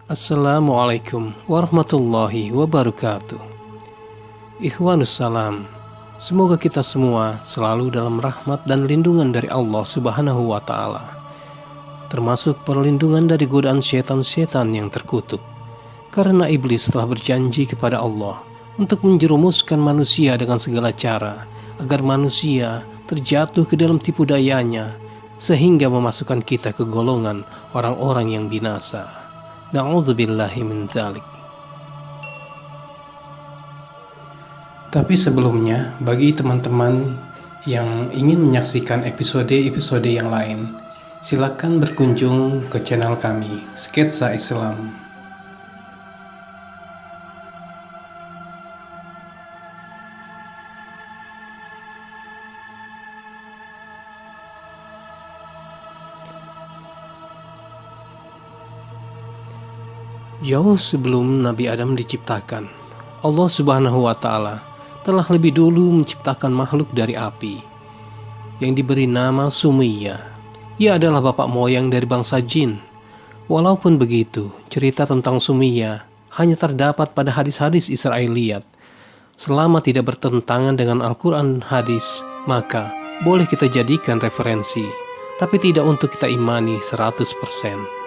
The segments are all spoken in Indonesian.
Assalamualaikum warahmatullahi wabarakatuh. Ikhwanus salam. Semoga kita semua selalu dalam rahmat dan lindungan dari Allah Subhanahu wa Ta'ala, termasuk perlindungan dari godaan setan-setan yang terkutuk. Karena iblis telah berjanji kepada Allah untuk menjerumuskan manusia dengan segala cara agar manusia terjatuh ke dalam tipu dayanya, sehingga memasukkan kita ke golongan orang-orang yang binasa. Na'udzubillahi min dzalik. Tapi sebelumnya, bagi teman-teman yang ingin menyaksikan episode-episode yang lain, silakan berkunjung ke channel kami, Sketsa Islam. Jauh sebelum Nabi Adam diciptakan, Allah Subhanahu wa Ta'ala telah lebih dulu menciptakan makhluk dari api yang diberi nama Sumiyah. Ia adalah bapak moyang dari bangsa jin. Walaupun begitu, cerita tentang Sumiyah hanya terdapat pada hadis-hadis Israiliyat. Selama tidak bertentangan dengan Al-Quran hadis, maka boleh kita jadikan referensi, tapi tidak untuk kita imani 100%.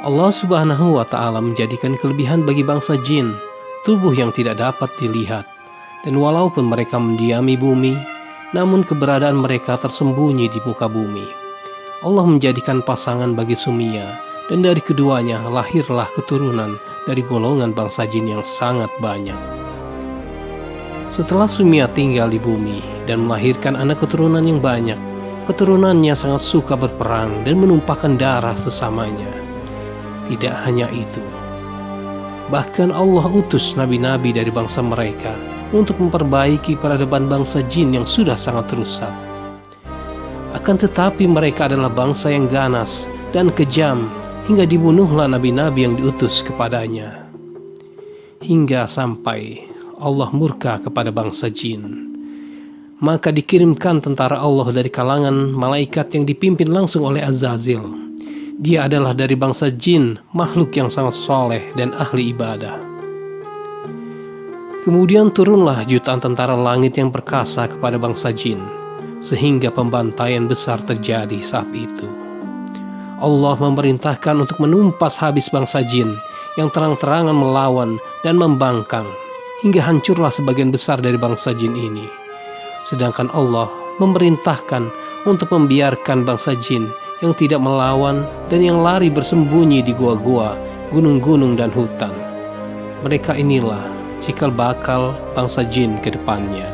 Allah Subhanahu wa Ta'ala menjadikan kelebihan bagi bangsa jin, tubuh yang tidak dapat dilihat, dan walaupun mereka mendiami bumi, namun keberadaan mereka tersembunyi di muka bumi. Allah menjadikan pasangan bagi Sumiyah, dan dari keduanya lahirlah keturunan dari golongan bangsa jin yang sangat banyak. Setelah Sumiyah tinggal di bumi dan melahirkan anak keturunan yang banyak, keturunannya sangat suka berperang dan menumpahkan darah sesamanya. Tidak hanya itu, bahkan Allah utus nabi-nabi dari bangsa mereka untuk memperbaiki peradaban bangsa jin yang sudah sangat rusak. Akan tetapi mereka adalah bangsa yang ganas dan kejam, hingga dibunuhlah nabi-nabi yang diutus kepadanya. Hingga sampai Allah murka kepada bangsa jin. Maka dikirimkan tentara Allah dari kalangan malaikat yang dipimpin langsung oleh Azazil. Dia adalah dari bangsa jin, makhluk yang sangat soleh dan ahli ibadah. Kemudian turunlah jutaan tentara langit yang perkasa kepada bangsa jin, sehingga pembantaian besar terjadi saat itu. Allah memerintahkan untuk menumpas habis bangsa jin yang terang-terangan melawan dan membangkang, hingga hancurlah sebagian besar dari bangsa jin ini. Sedangkan Allah memerintahkan untuk membiarkan bangsa jin yang tidak melawan dan yang lari bersembunyi di gua-gua, gunung-gunung dan hutan. Mereka inilah cikal bakal bangsa jin ke depannya.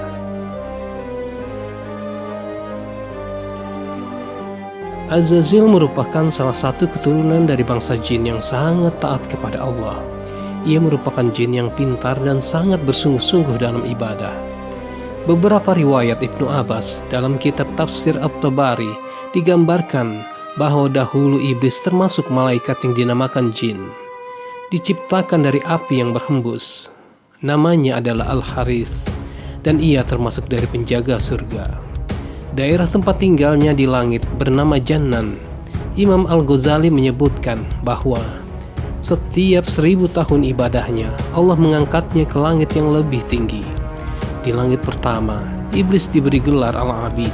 Azazil merupakan salah satu keturunan dari bangsa jin yang sangat taat kepada Allah. Ia merupakan jin yang pintar dan sangat bersungguh-sungguh dalam ibadah. Beberapa riwayat Ibnu Abbas dalam kitab Tafsir At-Tabari digambarkan bahwa dahulu iblis termasuk malaikat yang dinamakan jin, diciptakan dari api yang berhembus. Namanya adalah Al-Harith, dan ia termasuk dari penjaga surga. Daerah tempat tinggalnya di langit bernama Jannan. Imam Al-Ghazali menyebutkan bahwa setiap 1000 tahun ibadahnya, Allah mengangkatnya ke langit yang lebih tinggi. Di langit pertama, iblis diberi gelar Al-Abid.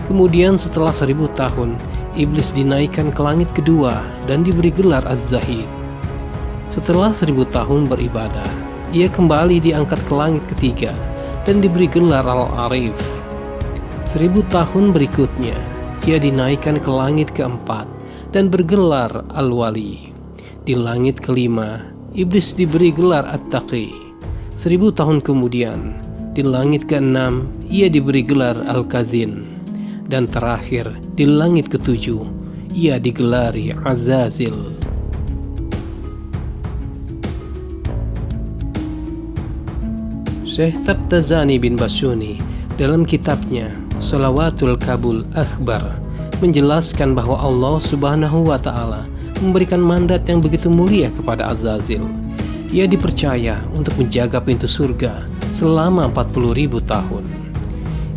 Kemudian setelah 1000 tahun, iblis dinaikkan ke langit kedua dan diberi gelar Az-Zahid. Setelah 1000 tahun beribadah, ia kembali diangkat ke langit ketiga dan diberi gelar Al-Arif. 1000 tahun berikutnya, ia dinaikkan ke langit keempat dan bergelar Al-Wali. Di langit kelima, iblis diberi gelar At-Taqi. 1000 tahun kemudian, di langit keenam, ia diberi gelar Al-Kazin. Dan terakhir, di langit ketujuh, ia digelari Azazil. Syekh Tabtazani bin Basyuni dalam kitabnya Shalawatul Kabul Akhbar menjelaskan bahwa Allah Subhanahu wa Ta'ala memberikan mandat yang begitu mulia kepada Azazil. Ia dipercaya untuk menjaga pintu surga selama 40.000 tahun.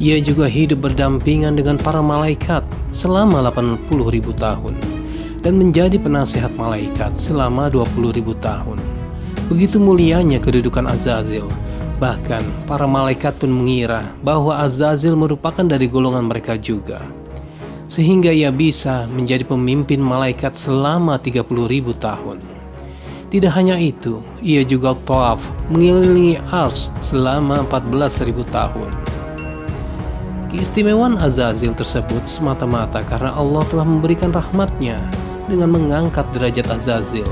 Ia juga hidup berdampingan dengan para malaikat selama 80.000 tahun. dan menjadi penasihat malaikat selama 20.000 tahun. Begitu mulianya kedudukan Azazil, bahkan para malaikat pun mengira bahwa Azazil merupakan dari golongan mereka juga, sehingga ia bisa menjadi pemimpin malaikat selama 30.000 tahun. Tidak hanya itu, ia juga tawaf mengelilingi Arsy selama 14.000 tahun. Keistimewaan Azazil tersebut semata-mata karena Allah telah memberikan rahmatnya dengan mengangkat derajat Azazil.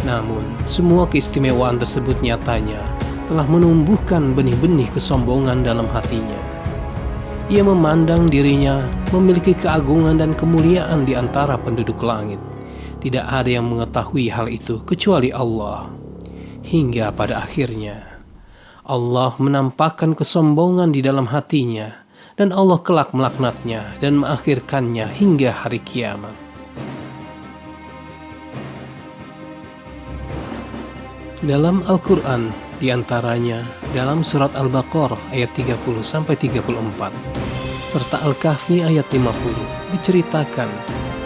Namun, semua keistimewaan tersebut nyatanya telah menumbuhkan benih-benih kesombongan dalam hatinya. Ia memandang dirinya memiliki keagungan dan kemuliaan di antara penduduk langit. Tidak ada yang mengetahui hal itu kecuali Allah. Hingga pada akhirnya, Allah menampakkan kesombongan di dalam hatinya, dan Allah kelak melaknatnya dan mengakhirkannya hingga hari kiamat. Dalam Al-Quran, diantaranya dalam surat Al-Baqarah ayat 30-34, serta Al-Kahfi ayat 50, diceritakan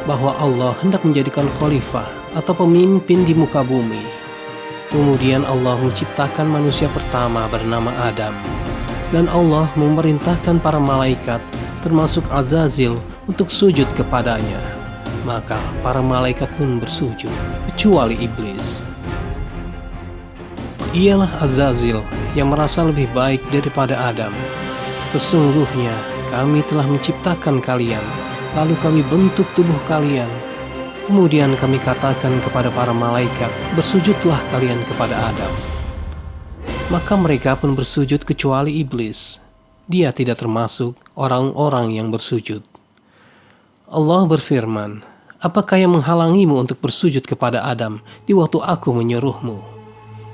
bahwa Allah hendak menjadikan khalifah atau pemimpin di muka bumi. Kemudian Allah menciptakan manusia pertama bernama Adam, dan Allah memerintahkan para malaikat termasuk Azazil untuk sujud kepadanya. Maka para malaikat pun bersujud, kecuali iblis. Ialah Azazil yang merasa lebih baik daripada Adam. Sesungguhnya kami telah menciptakan kalian, lalu kami bentuk tubuh kalian. Kemudian kami katakan kepada para malaikat, bersujudlah kalian kepada Adam. Maka mereka pun bersujud kecuali iblis. Dia tidak termasuk orang-orang yang bersujud. Allah berfirman, apakah yang menghalangimu untuk bersujud kepada Adam di waktu aku menyuruhmu?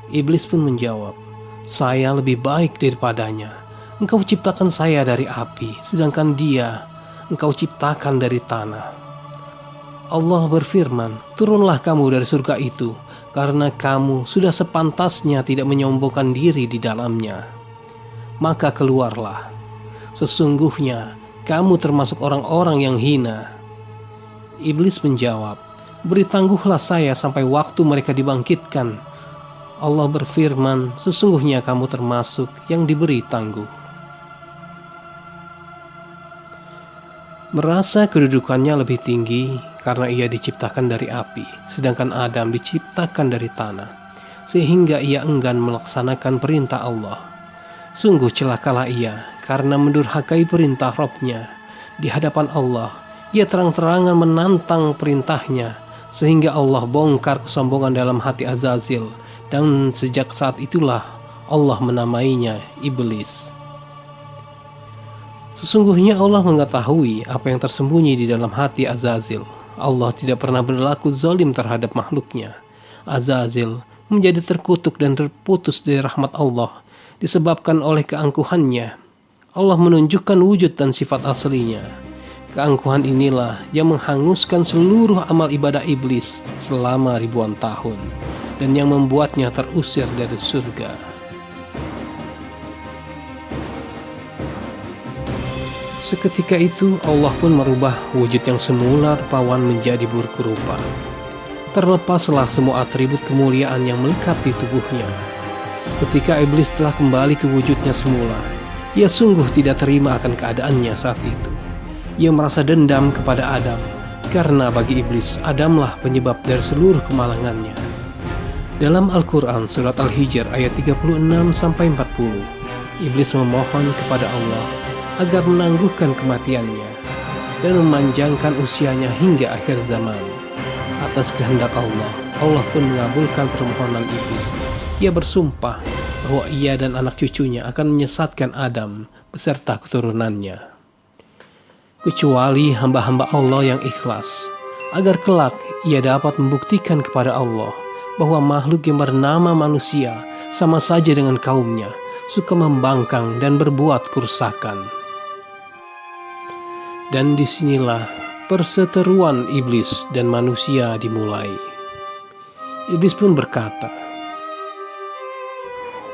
Iblis pun menjawab, saya lebih baik daripadanya. Engkau ciptakan saya dari api, sedangkan dia Engkau ciptakan dari tanah. Allah berfirman, turunlah kamu dari surga itu, karena kamu sudah sepantasnya tidak menyombongkan diri di dalamnya. Maka keluarlah. Sesungguhnya kamu termasuk orang-orang yang hina. Iblis menjawab, beri tangguhlah saya sampai waktu mereka dibangkitkan. Allah berfirman, sesungguhnya kamu termasuk yang diberi tangguh. Merasa kedudukannya lebih tinggi karena ia diciptakan dari api, sedangkan Adam diciptakan dari tanah, sehingga ia enggan melaksanakan perintah Allah. Sungguh celakalah ia karena mendurhakai perintah Rabb-nya. Di hadapan Allah, ia terang-terangan menantang perintahnya, sehingga Allah bongkar kesombongan dalam hati Azazil, dan sejak saat itulah Allah menamainya Iblis. Sesungguhnya Allah mengetahui apa yang tersembunyi di dalam hati Azazil. Allah tidak pernah berlaku zalim terhadap makhluknya. Azazil menjadi terkutuk dan terputus dari rahmat Allah disebabkan oleh keangkuhannya. Allah menunjukkan wujud dan sifat aslinya. Keangkuhan inilah yang menghanguskan seluruh amal ibadah iblis selama ribuan tahun dan yang membuatnya terusir dari surga. Seketika itu Allah pun merubah wujud yang semula rupawan menjadi buruk rupa. Terlepaslah semua atribut kemuliaan yang melekat di tubuhnya. Ketika iblis telah kembali ke wujudnya semula, ia sungguh tidak terima akan keadaannya saat itu. Ia merasa dendam kepada Adam, karena bagi iblis Adamlah penyebab dari seluruh kemalangannya. Dalam Al-Quran surat Al-Hijr ayat 36-40, iblis memohon kepada Allah agar menangguhkan kematiannya dan memanjangkan usianya hingga akhir zaman. Atas kehendak Allah, Allah pun mengabulkan permohonan iblis. Ia bersumpah bahwa ia dan anak cucunya akan menyesatkan Adam beserta keturunannya, kecuali hamba-hamba Allah yang ikhlas, agar kelak ia dapat membuktikan kepada Allah bahwa makhluk yang bernama manusia sama saja dengan kaumnya, suka membangkang dan berbuat kerusakan. Dan disinilah perseteruan iblis dan manusia dimulai. Iblis pun berkata,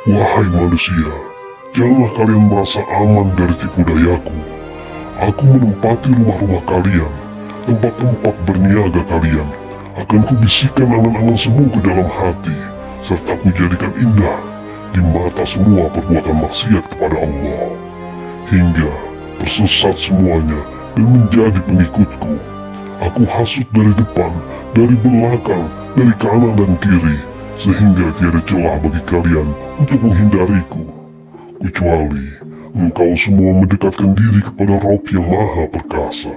wahai manusia, janganlah kalian merasa aman dari tipu dayaku. Aku menempati rumah-rumah kalian, tempat-tempat berniaga kalian akan kubisikkan angan-angan semu ke dalam hati, serta kujadikan indah di mata semua perbuatan maksiat kepada Allah, hingga tersesat semuanya dan menjadi pengikutku. Aku hasut dari depan, dari belakang, dari kanan dan kiri, sehingga tiada celah bagi kalian untuk menghindariku, kecuali engkau semua mendekatkan diri kepada Rob yang Maha Perkasa.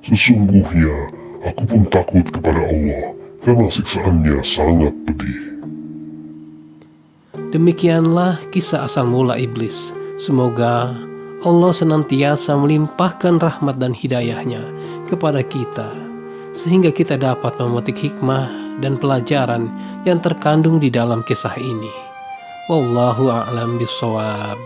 Sesungguhnya aku pun takut kepada Allah, karena siksaannya sangat pedih. Demikianlah kisah asal mula iblis. Semoga Allah senantiasa melimpahkan rahmat dan hidayahnya kepada kita, sehingga kita dapat memetik hikmah dan pelajaran yang terkandung di dalam kisah ini. Wallahu a'lam bishawab.